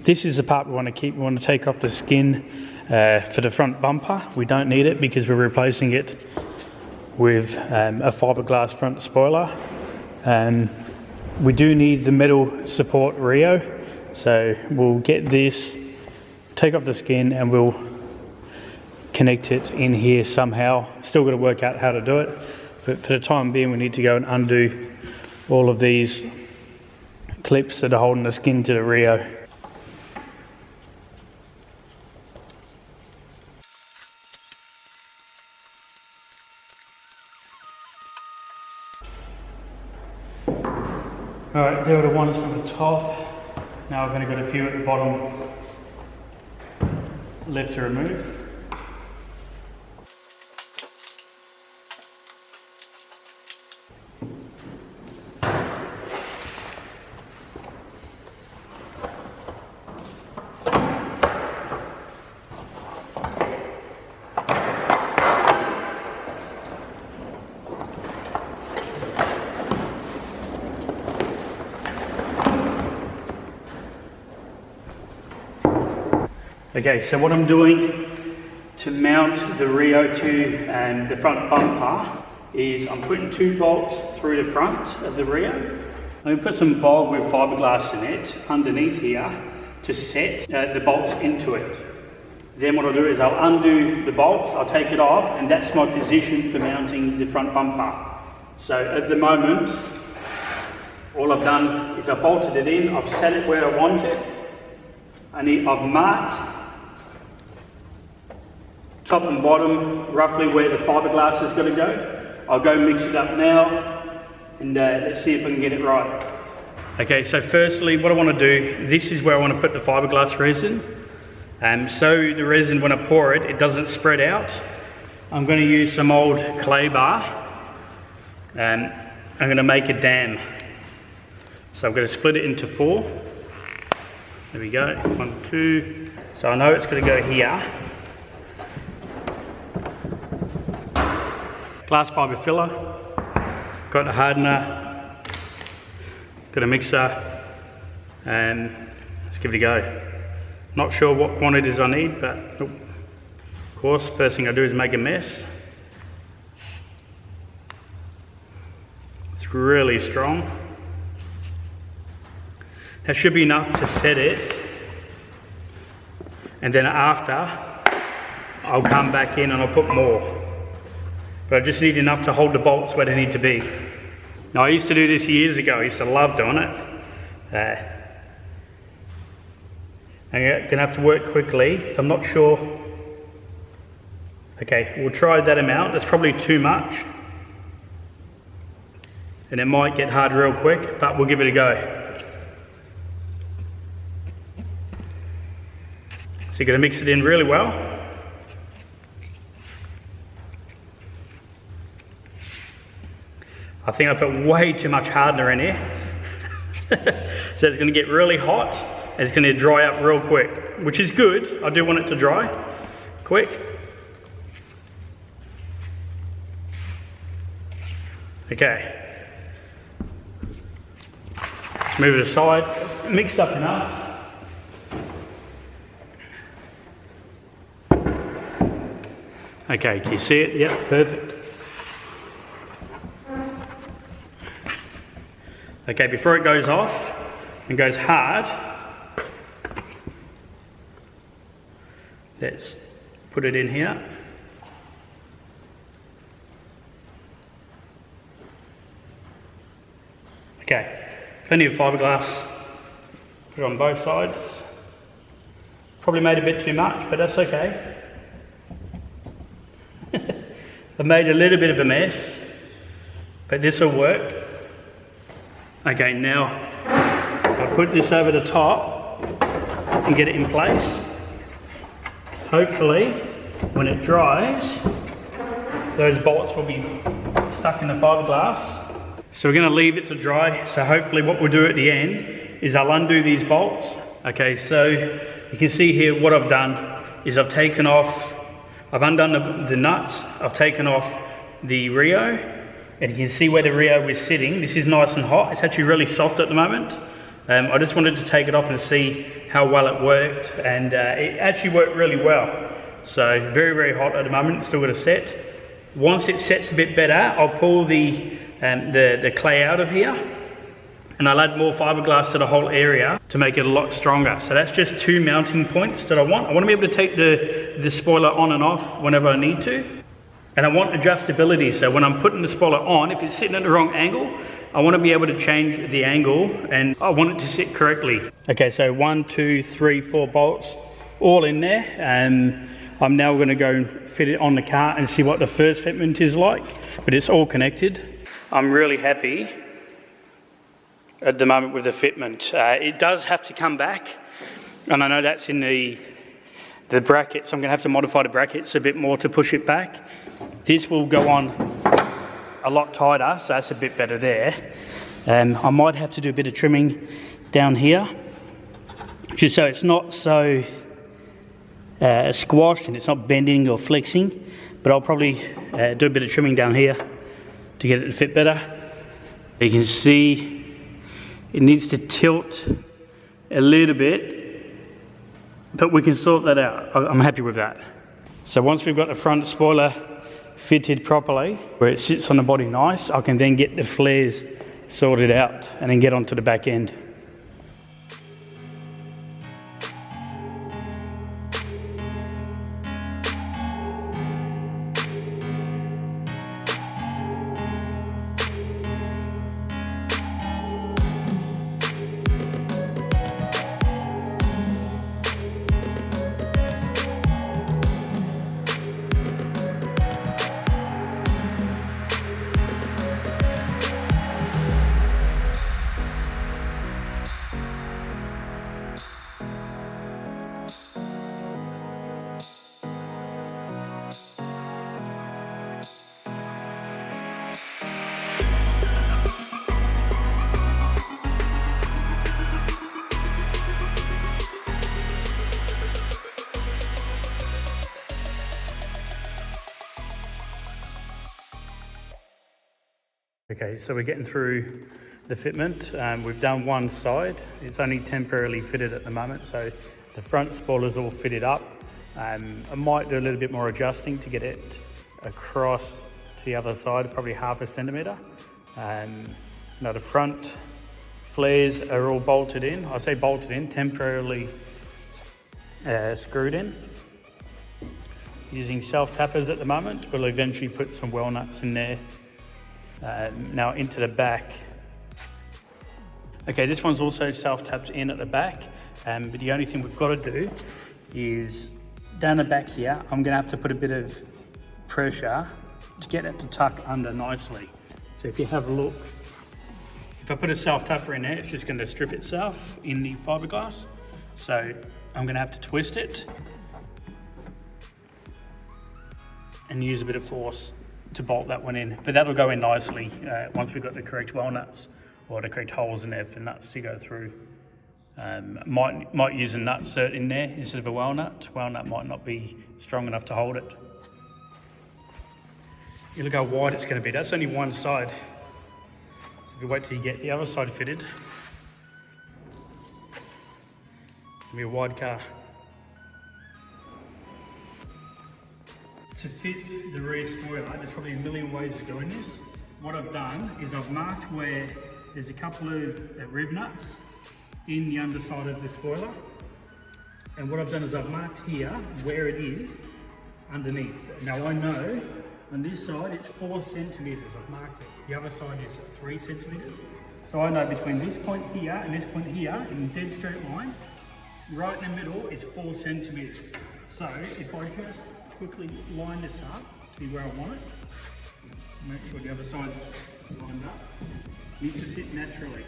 This is the part we want to keep. We want to take off the skin for the front bumper. We don't need it because we're replacing it with a fiberglass front spoiler. We do need the metal support Rio, so we'll get this, take off the skin, and we'll connect it in here somehow. Still got to work out how to do it, but for the time being we need to go and undo all of these clips that are holding the skin to the Rio. Alright, there are the ones from the top. Now I've only got a few at the bottom left to remove. Okay, so what I'm doing to mount the Rio to the front bumper is I'm putting 2 bolts through the front of the Rio. I'm going to put some bulb with fiberglass in it underneath here to set the bolts into it. Then what I'll do is I'll undo the bolts, I'll take it off, and that's my position for mounting the front bumper. So at the moment, all I've done is I've bolted it in, I've set it where I want it, and I've marked top and bottom, roughly where the fiberglass is going to go. I'll go mix it up now and let's see if I can get it right. Okay, so firstly what I want to do, this is where I want to put the fiberglass resin. So the resin, when I pour it, it doesn't spread out. I'm going to use some old clay bar and I'm going to make a dam. So I'm going to split it into 4. There we go, 1, 2. So I know it's going to go here. Glass fibre filler, got a hardener, got a mixer, and let's give it a go. Not sure what quantities I need, but of course, first thing I do is make a mess. It's really strong. That should be enough to set it, and then after, I'll come back in and I'll put more. But I just need enough to hold the bolts where they need to be. Now I used to do this years ago, I used to love doing it. I'm going to have to work quickly, because I'm not sure. Okay, we'll try that amount, that's probably too much. And it might get hard real quick, but we'll give it a go. So you're going to mix it in really well. I think I put way too much hardener in here. So it's going to get really hot and it's going to dry up real quick, which is good. I do want it to dry quick. Okay. Let's move it aside. Mixed up enough. Okay, can you see it? Yep, perfect. Okay, before it goes off and goes hard, let's put it in here. Okay, plenty of fiberglass, put it on both sides. Probably made a bit too much, but that's okay. I've made a little bit of a mess, but this will work. Okay, now I'll put this over the top and get it in place. Hopefully, when it dries, those bolts will be stuck in the fiberglass. So we're going to leave it to dry. So hopefully what we'll do at the end is I'll undo these bolts. Okay, so you can see here what I've done is I've undone the nuts, I've taken off the Rio, and you can see where the Rio is sitting. This is nice and hot. It's actually really soft at the moment. I just wanted to take it off and see how well it worked, and it actually worked really well. So very, very hot at the moment. It's still got to set. Once it sets a bit better, I'll pull the clay out of here, and I'll add more fiberglass to the whole area to make it a lot stronger. So that's just 2 mounting points that I want. I want to be able to take the spoiler on and off whenever I need to. And I want adjustability, so when I'm putting the spoiler on, if it's sitting at the wrong angle, I want to be able to change the angle, and I want it to sit correctly. Okay, so 1, 2, 3, 4 bolts all in there, and I'm now going to go and fit it on the car and see what the first fitment is like, but it's all connected. I'm really happy at the moment with the fitment. It does have to come back, and I know that's in the brackets. I'm going to have to modify the brackets a bit more to push it back. This will go on a lot tighter, so that's a bit better there. I might have to do a bit of trimming down here, just so it's not so squashed and it's not bending or flexing, but I'll probably do a bit of trimming down here to get it to fit better. You can see it needs to tilt a little bit, but we can sort that out. I'm happy with that. So once we've got the front spoiler fitted properly, where it sits on the body nice, I can then get the flares sorted out and then get onto the back end. Okay, so we're getting through the fitment. We've done one side. It's only temporarily fitted at the moment, so the front spoiler's all fitted up. I might do a little bit more adjusting to get it across to the other side, probably 1/2 centimetre. Now the front flares are all bolted in. I say bolted in, temporarily screwed in. Using self-tappers at the moment. We'll eventually put some well nuts in there. Now into the back. Okay, this one's also self-tapped in at the back, but the only thing we've got to do is down the back here, I'm going to have to put a bit of pressure to get it to tuck under nicely. So if you have a look, if I put a self-tapper in there, it's just going to strip itself in the fiberglass. So I'm going to have to twist it and use a bit of force to bolt that one in, but that'll go in nicely once we've got the correct well nuts or the correct holes in there for nuts to go through. Might use a nut cert in there instead of a well nut. Well nut might not be strong enough to hold it. You look how wide it's going to be. That's only one side. So if you wait till you get the other side fitted, it'll be a wide car. To fit the rear spoiler, there's probably a million ways of doing this. What I've done is I've marked where there's a couple of rev nuts in the underside of the spoiler. And what I've done is I've marked here where it is underneath. Now I know on this side it's 4 centimetres, I've marked it. The other side is 3 centimetres. So I know between this point here and this point here, in a dead straight line, right in the middle is 4 centimetres. So if I just quickly line this up to be where I want it, make sure the other side's lined up, it needs to sit naturally.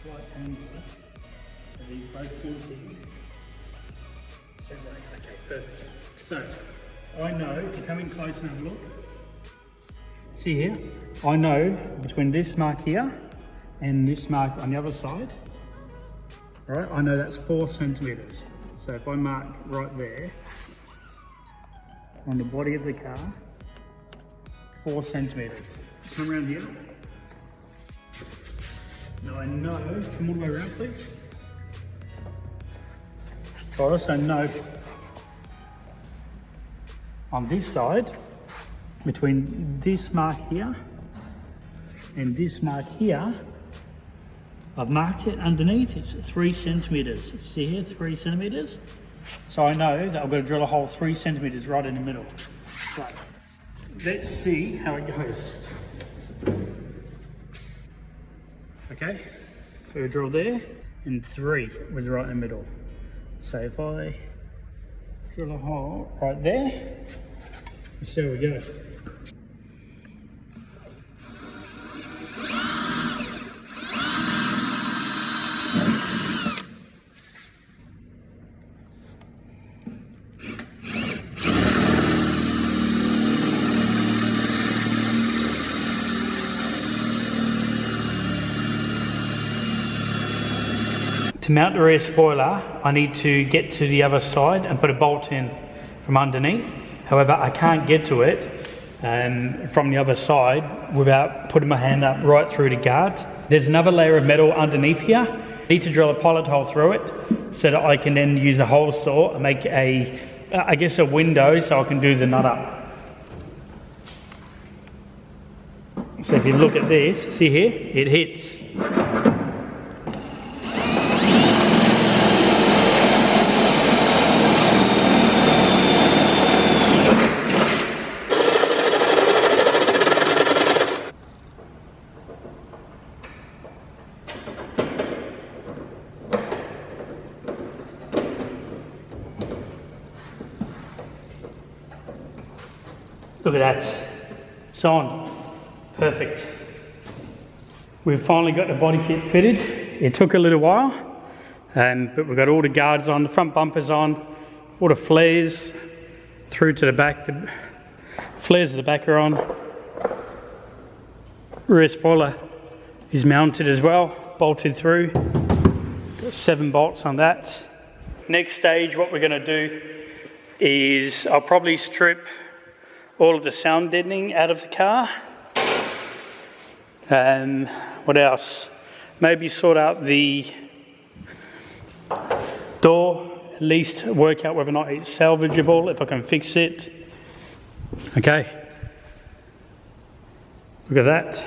Slight angle, and these both pointing. Okay, perfect. So, I know, if you come in close and have a look, see here, I know between this mark here and this mark on the other side, right, I know that's 4 centimetres. So if I mark right there, on the body of the car, 4 centimetres. Come around here. Now I know, come all the way around please. I also know on this side, between this mark here and this mark here, I've marked it underneath, it's 3 centimetres. See here, 3 centimetres? So I know that I've got to drill a hole 3 centimetres right in the middle. So, let's see how it goes. Okay, so we drill there, and 3 was right in the middle. So if I drill a hole right there, let's see how we go. To mount the rear spoiler, I need to get to the other side and put a bolt in from underneath. However, I can't get to it from the other side without putting my hand up right through the guard. There's another layer of metal underneath here. I need to drill a pilot hole through it so that I can then use a hole saw and make a window so I can do the nut up. So if you look at this, see here, it hits. Look at that, it's on, perfect. We've finally got the body kit fitted. It took a little while, but we've got all the guards on, the front bumpers on, all the flares through to the back. The flares at the back are on. Rear spoiler is mounted as well, bolted through. Got 7 bolts on that. Next stage, what we're going to do is I'll probably strip all of the sound deadening out of the car. What else? Maybe sort out the door, at least work out whether or not it's salvageable, if I can fix it. Okay. Look at that.